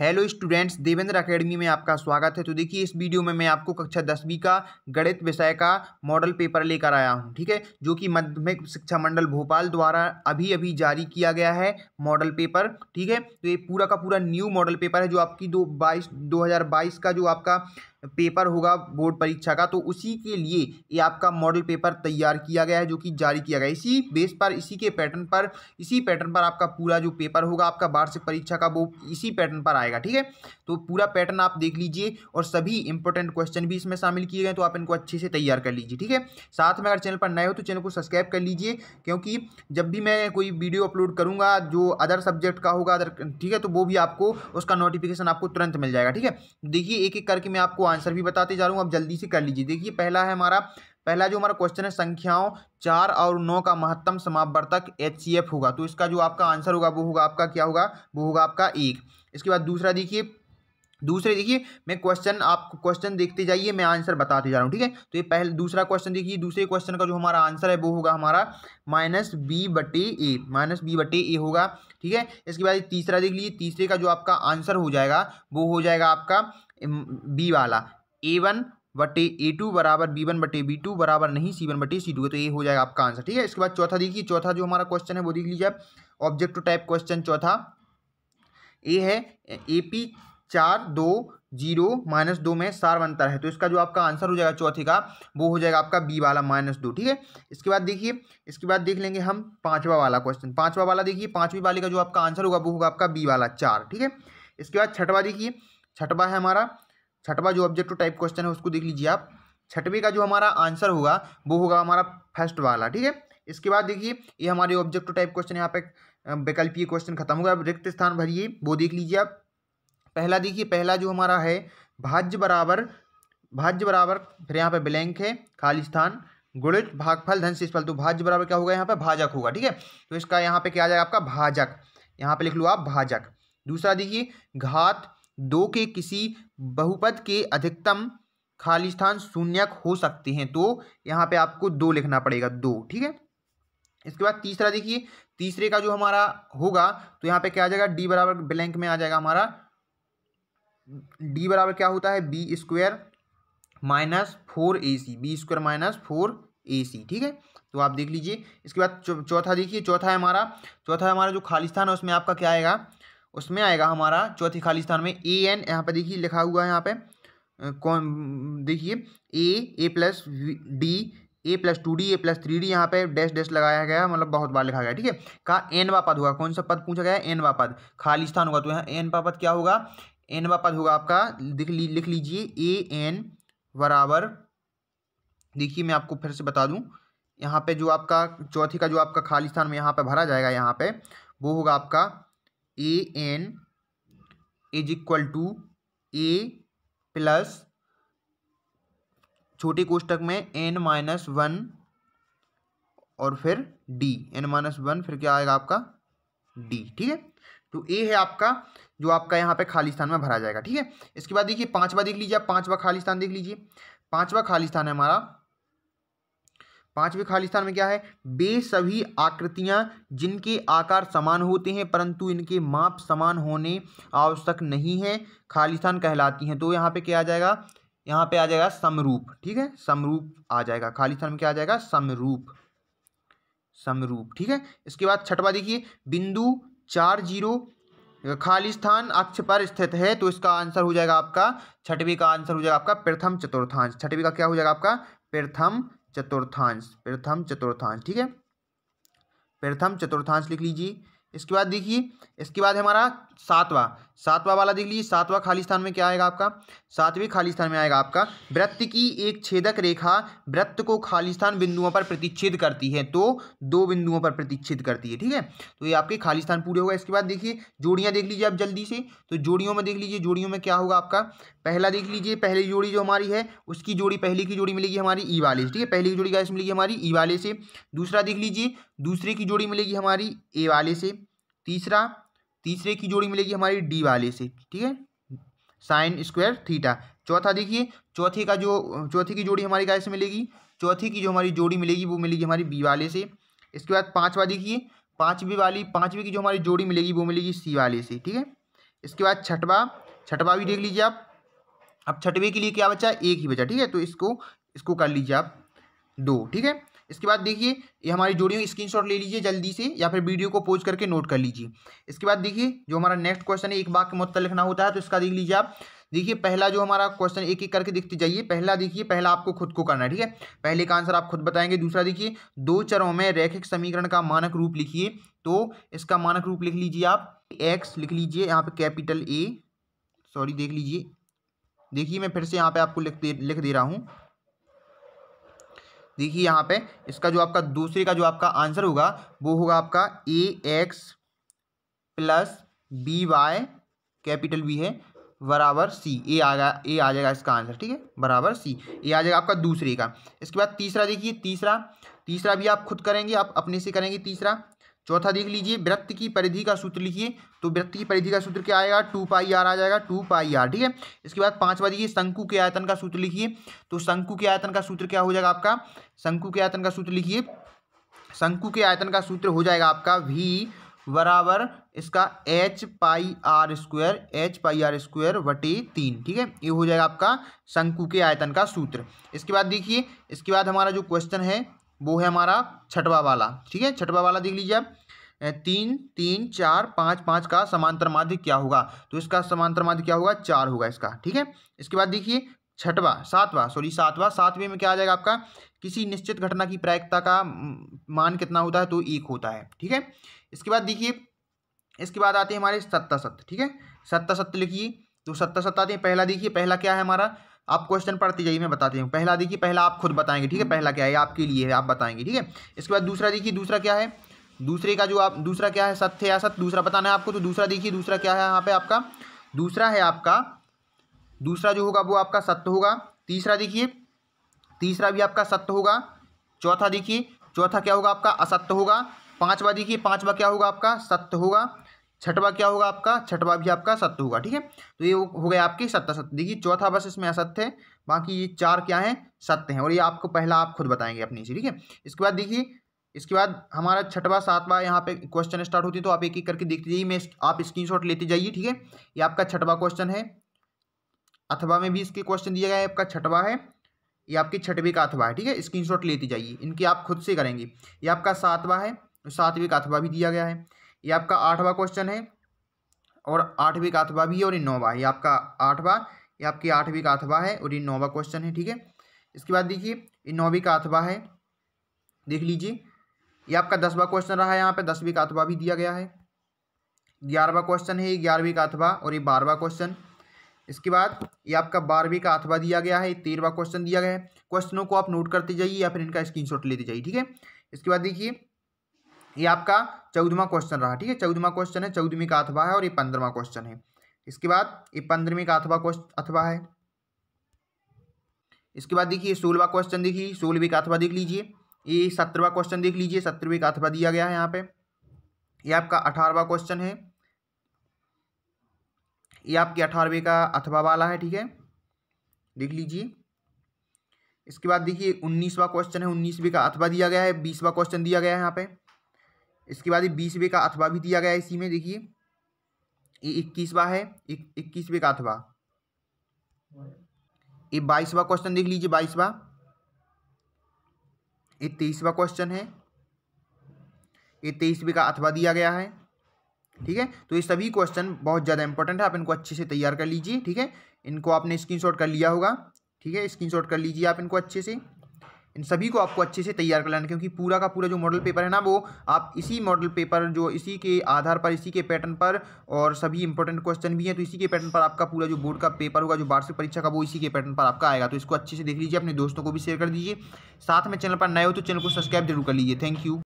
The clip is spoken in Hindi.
हेलो स्टूडेंट्स, देवेंद्र एकेडमी में आपका स्वागत है। तो देखिए, इस वीडियो में मैं आपको कक्षा 10वीं का गणित विषय का मॉडल पेपर लेकर आया हूं, ठीक है, जो कि माध्यमिक शिक्षा मंडल भोपाल द्वारा अभी अभी जारी किया गया है मॉडल पेपर, ठीक है। तो ये पूरा का पूरा न्यू मॉडल पेपर है जो आपकी 2022 का जो आपका पेपर होगा बोर्ड परीक्षा का, तो उसी के लिए ये आपका मॉडल पेपर तैयार किया गया है, जो कि जारी किया गया है। इसी बेस पर, इसी पैटर्न पर आपका पूरा जो पेपर होगा आपका वार्षिक परीक्षा का, वो इसी पैटर्न पर आएगा, ठीक है। तो पूरा पैटर्न आप देख लीजिए और सभी इंपॉर्टेंट क्वेश्चन भी इसमें शामिल किए गए, तो आप इनको अच्छे से तैयार कर लीजिए, ठीक है। साथ में अगर चैनल पर नए हो तो चैनल को सब्सक्राइब कर लीजिए, क्योंकि जब भी मैं कोई वीडियो अपलोड करूंगा जो अदर सब्जेक्ट का होगा, ठीक है, तो वो भी आपको उसका नोटिफिकेशन आपको तुरंत मिल जाएगा, ठीक है। देखिए, एक एक करके मैं आपको आंसर भी बताते जा रहा हूँ, आप जल्दी से कर लीजिए। देखिए, पहला जो हमारा क्वेश्चन है, संख्याओं 4 और 9 का महत्तम समापवर्तक HCF होगा, तो इसका जो आपका आंसर होगा वो होगा आपका, क्या होगा, वो होगा आपका 1। इसके बाद देखिए मैं क्वेश्चन देखते जाइए, मैं आंसर बताते जा रहा हूँ, ठीक है। तो ये दूसरा क्वेश्चन देखिए, दूसरे क्वेश्चन का जो हमारा आंसर है वो होगा हमारा -b/a होगा, ठीक है। इसके बाद तीसरा देख लीजिए, तीसरे का जो आपका आंसर हो जाएगा वो हो जाएगा आपका बी वाला, A1/A2 बराबर B1/B2 बराबर नहीं C1/C2, तो ये हो जाएगा आपका आंसर, ठीक है। इसके बाद चौथा देखिए, चौथा जो हमारा क्वेश्चन है वो देख लीजिए आप, ऑब्जेक्टिव टाइप क्वेश्चन चौथा ए है, AP 4 2 0 -2 में सारवंतर है, तो इसका जो आपका आंसर हो जाएगा चौथे का वो हो जाएगा आपका बी वाला -2, ठीक है। इसके बाद देखिए, इसके बाद देख लेंगे हम पांचवा वाला क्वेश्चन। पांचवा वाला देखिए, पांचवी वाले का जो आपका आंसर होगा वो होगा आपका बी वाला 4, ठीक है। इसके बाद छठवा देखिए, छठवा है हमारा, छठवा जो ऑब्जेक्टिव टाइप क्वेश्चन है उसको देख लीजिए आप। छठवें का जो हमारा आंसर होगा वो होगा हमारा फर्स्ट वाला, ठीक है। इसके बाद देखिए, ये हमारे ऑब्जेक्टिव टाइप क्वेश्चन, यहाँ पे वैकल्पिक क्वेश्चन खत्म होगा, अब रिक्त स्थान भरिए, वो देख लीजिए आप। पहला देखिए, पहला जो हमारा है भाज्य बराबर, फिर यहाँ पे ब्लैंक है, खाली स्थान, गुणित भागफल धन शेषफल, तो भाज्य बराबर क्या होगा, यहाँ पे भाजक होगा, ठीक है। तो इसका यहाँ पे क्या आ जाएगा आपका भाजक, यहाँ पे लिख लो आप भाजक। दूसरा देखिए, घात 2 के किसी बहुपद के अधिकतम खाली स्थान शून्यक हो सकते हैं, तो यहाँ पे आपको 2 लिखना पड़ेगा, 2, ठीक है। इसके बाद तीसरा देखिए, तीसरे का जो हमारा होगा तो यहाँ पे क्या आ जाएगा, डी बराबर ब्लैंक में आ जाएगा हमारा, डी बराबर क्या होता है, B² -4AC, B² -4AC, ठीक है। तो आप देख लीजिए। इसके बाद चौथा देखिए, चौथा है हमारा जो खाली स्थान है उसमें आपका क्या आएगा, उसमें आएगा हमारा चौथे खाली स्थान में AN, यहाँ पे देखिए लिखा हुआ है, यहाँ पे कौन देखिए A+D A+2D A+3D, यहाँ पे डैश लगाया गया, मतलब बहुत बार लिखा गया, ठीक है। कहा एनवा पद होगा, कौन सा पद पूछा गया है, एनवा पद, खाली स्थान होगा, तो यहाँ एनवा पद क्या होगा, एनवा पद होगा आपका, लिख लीजिए AN बराबर, देखिए मैं आपको फिर से बता दूं, यहाँ पे जो आपका चौथी का जो आपका खाली स्थान में यहाँ पे भरा जाएगा, यहाँ पे वो होगा आपका AN = A+ छोटे कोष्टक में N-1 और फिर D, N-1 फिर क्या आएगा आपका D, ठीक है। तो A है आपका जो आपका यहाँ पे खाली स्थान में भरा जाएगा, ठीक है। इसके बाद देखिए, पांचवा देख लीजिए आप, पांचवा खाली स्थान देख लीजिए। पांचवा खाली स्थान है हमारा, पांचवें खाली स्थान में क्या है, वे सभी आकृतियां जिनके आकार समान होते हैं परंतु इनके माप समान होने आवश्यक नहीं है, खाली स्थान कहलाती हैं। तो यहाँ पे क्या आ जाएगा, यहाँ पे आ जाएगा समरूप, ठीक है, समरूप आ जाएगा, खाली स्थान में क्या आ जाएगा, समरूप, ठीक है। इसके बाद छठवा देखिए, बिंदु 4 0 खाली स्थान अक्ष पर स्थित है, तो इसका आंसर हो जाएगा आपका, छठवीं का आंसर हो जाएगा आपका प्रथम चतुर्थांश, छठवीं का क्या हो जाएगा आपका, प्रथम चतुर्थांश, ठीक है, प्रथम चतुर्थांश लिख लीजिए। इसके बाद देखिए, इसके बाद हमारा सातवां वाला देख लीजिए, सातवां खाली स्थान में क्या आएगा आपका, सातवें खाली स्थान में आएगा आपका, वृत्त की एक छेदक रेखा वृत्त को खाली स्थान बिंदुओं पर प्रतिच्छेद करती है, तो 2 बिंदुओं पर प्रतिच्छेद करती है, ठीक है। तो ये आपके खाली स्थान पूरे होगा। इसके बाद देखिए, जोड़ियां देख लीजिए आप जल्दी से, तो जोड़ियों में देख लीजिए, जोड़ियों में क्या होगा आपका, पहला देख लीजिए, पहली जोड़ी जो हमारी है उसकी जोड़ी, पहली की जोड़ी मिलेगी हमारी ई वाले से, ठीक है, पहली की जोड़ी गाइस मिलेगी हमारी ई वाले से। दूसरा देख लीजिए, दूसरे की जोड़ी मिलेगी हमारी ए वाले से। तीसरे की जोड़ी मिलेगी हमारी डी वाले से, ठीक है, sin²θ। चौथा देखिए, चौथी की जोड़ी हमारी कैसे मिलेगी, चौथी की जो हमारी जोड़ी मिलेगी वो मिलेगी हमारी बी वाले से। इसके बाद पांचवा देखिए, पांचवी की जो हमारी जोड़ी मिलेगी वो मिलेगी सी वाले से, ठीक है। इसके बाद छठवा भी देख लीजिए आप। अब छठवें के लिए क्या बचा, एक ही बचा, ठीक है। तो इसको कर लीजिए आप 2, ठीक है। इसके बाद देखिए ये हमारी जोड़ियों की स्क्रीनशॉट ले लीजिए जल्दी से, या फिर वीडियो को पॉज करके नोट कर लीजिए। इसके बाद देखिए जो हमारा नेक्स्ट क्वेश्चन है, एक वाक्य में उत्तर लिखना होता है, तो इसका देख लीजिए आप। देखिए पहला जो हमारा क्वेश्चन, एक एक करके देखते जाइए। पहला देखिए, पहला आपको खुद को करना है, ठीक है। पहले का आंसर आप खुद बताएंगे। दूसरा देखिए, 2 चरों में रैखिक समीकरण का मानक रूप लिखिए। तो इसका मानक रूप लिख लीजिए आप, एक्स लिख लीजिए यहाँ पे कैपिटल ए, सॉरी देख लीजिए, देखिए मैं फिर से यहाँ पे आपको लिख दे रहा हूँ। देखिए यहाँ पे इसका जो आपका दूसरे का जो आपका आंसर होगा वो होगा आपका ax plus B Y, capital B है, बराबर सी। ए आ जाएगा इसका आंसर, ठीक है, बराबर सी। ये आ जाएगा आपका दूसरे का। इसके बाद तीसरा देखिए, तीसरा भी आप खुद करेंगे, आप अपने से करेंगे तीसरा। चौथा देख लीजिए, वृत्त की परिधि का सूत्र लिखिए। तो वृत्त की परिधि का सूत्र क्या आएगा, 2 पाई आर आ जाएगा, 2 पाई आर, ठीक है। इसके बाद पांचवा देखिए, शंकु के आयतन का सूत्र लिखिए। तो शंकु के आयतन का सूत्र क्या हो जाएगा आपका, शंकु के आयतन का सूत्र लिखिए। शंकु के आयतन का सूत्र हो जाएगा आपका v बराबर इसका h पाई आर स्क्वायर बटे 3, ठीक है। ये हो जाएगा आपका शंकु के आयतन का सूत्र। इसके बाद देखिए, इसके बाद हमारा जो क्वेश्चन है वो है हमारा छठवा वाला, ठीक है। छठवा वाला देख लीजिए आप, 3 3 4 5 5 का समांतर माध्य क्या होगा। तो इसका समांतर माध्य क्या होगा, 4 होगा इसका, ठीक है। इसके बाद देखिए सातवां में क्या आ जाएगा आपका, किसी निश्चित घटना की प्रायिकता का मान कितना होता है, तो 1 होता है, ठीक है। इसके बाद देखिए, इसके बाद आते हैं हमारे सत्ता, ठीक है। सत्ता लिखिए। तो सत्ता आते हैं। पहला देखिए, पहला क्या है हमारा, आप क्वेश्चन पढ़ते जाइए, मैं बताती हूँ। पहला देखिए, पहला आप खुद बताएंगे, ठीक है। पहला क्या है, आपके लिए है, आप बताएंगे, ठीक है। इसके बाद दूसरा देखिए, दूसरा क्या है, दूसरे का जो आप दूसरा क्या है, सत्य या असत्य, दूसरा बताना है आपको। तो दूसरा देखिए, दूसरा क्या है यहाँ पे आपका, दूसरा है आपका, दूसरा जो होगा वो आपका सत्य होगा। तीसरा देखिए, तीसरा भी आपका सत्य होगा। चौथा देखिए, चौथा क्या होगा आपका, असत्य होगा। पांचवा देखिए, पांचवा क्या होगा आपका, सत्य होगा। छठवा क्या होगा आपका, छठवा भी आपका सत्य होगा, ठीक है। तो ये हो गए आपके सत्य। देखिए चौथा बस इसमें असत्य है, बाकी ये 4 क्या हैं, सत्य हैं। और ये आपको पहला आप खुद बताएंगे अपनी से, ठीक है। इसके बाद देखिए, इसके बाद हमारा छठवा सातवां यहाँ पे क्वेश्चन स्टार्ट होती है। तो आप एक एक करके देखते जाइए, मैं आप स्क्रीनशॉट लेते जाइए, ठीक है। ये आपका छठवा क्वेश्चन है। अथवा में भी इसके क्वेश्चन दिया गया है, आपका छठवा है, ये आपके छठवें का अथवा है, ठीक है। स्क्रीनशॉट लेते जाइए, इनके आप खुद से करेंगे। ये आपका सातवां है, सातवें का अथवा भी दिया गया है। ये आपका 8वां क्वेश्चन है, और 8वें का अथवा भी है, और ये 9वां है। ये आपका 8वां, ये आपके 8वें का अथवा है, और ये 9वां क्वेश्चन है, ठीक है। इसके बाद देखिए, ये 9वीं का अथवा है, देख लीजिए। ये आपका 10वां क्वेश्चन रहा है, यहाँ पे 10वीं का अथवा भी दिया गया है। 11वां क्वेश्चन है, 11वीं का अथवा, और ये 12वां क्वेश्चन। इसके बाद ये आपका 12वीं का अथवा दिया गया है, 13वां क्वेश्चन दिया गया है। क्वेश्चनों को आप नोट करते जाइए, या फिर इनका स्क्रीनशॉट लेते जाइए, ठीक है। इसके बाद देखिए, ये आपका 14वां क्वेश्चन रहा, ठीक है। 14वां क्वेश्चन है, 14वीं का अथवा है, और ये 15वां क्वेश्चन है। इसके बाद ये 15वीं का अथवा है। इसके बाद देखिए 16वां क्वेश्चन, देखिए 16वीं का अथवा देख लीजिए। ये 17वां क्वेश्चन देख लीजिए, 17वीं का अथवा दिया गया है यहाँ पे। ये आपका 18वां क्वेश्चन है, ये आपके 18वें का अथवा वाला है, ठीक है, देख लीजिए। इसके बाद देखिए 19वां क्वेश्चन है, 19वीं का अथवा दिया गया है। 20वां क्वेश्चन दिया गया है यहाँ पे। इसके बाद ये 20वें का अथवा भी दिया गया है इसी में, देखिए। ये 21वां है, 21वें का अथवा। ये 22वां क्वेश्चन देख लीजिए, 22वां। ये 23वां क्वेश्चन है, ये 23वें का अथवा दिया गया है, ठीक है। तो ये सभी क्वेश्चन बहुत ज़्यादा इंपॉर्टेंट है, आप इनको अच्छे से तैयार कर लीजिए, ठीक है। इनको आपने स्क्रीनशॉट कर लिया होगा, ठीक है। स्क्रीनशॉट कर लीजिए आप इनको अच्छे से, इन सभी को आपको अच्छे से तैयार कर लेना, क्योंकि पूरा का पूरा जो मॉडल पेपर है ना, वो आप इसी मॉडल पेपर, जो इसी के आधार पर, इसी के पैटर्न पर, और सभी इंपॉर्टेंट क्वेश्चन भी हैं, तो इसी के पैटर्न पर आपका पूरा जो बोर्ड का पेपर होगा, जो वार्षिक परीक्षा का, वो इसी के पैटर्न पर आपका आएगा। तो इसको अच्छे से देख लीजिए, अपने दोस्तों को भी शेयर कर दीजिए। साथ में चैनल पर नए हो तो चैनल को सब्सक्राइब जरूर कर लीजिए। Thank you.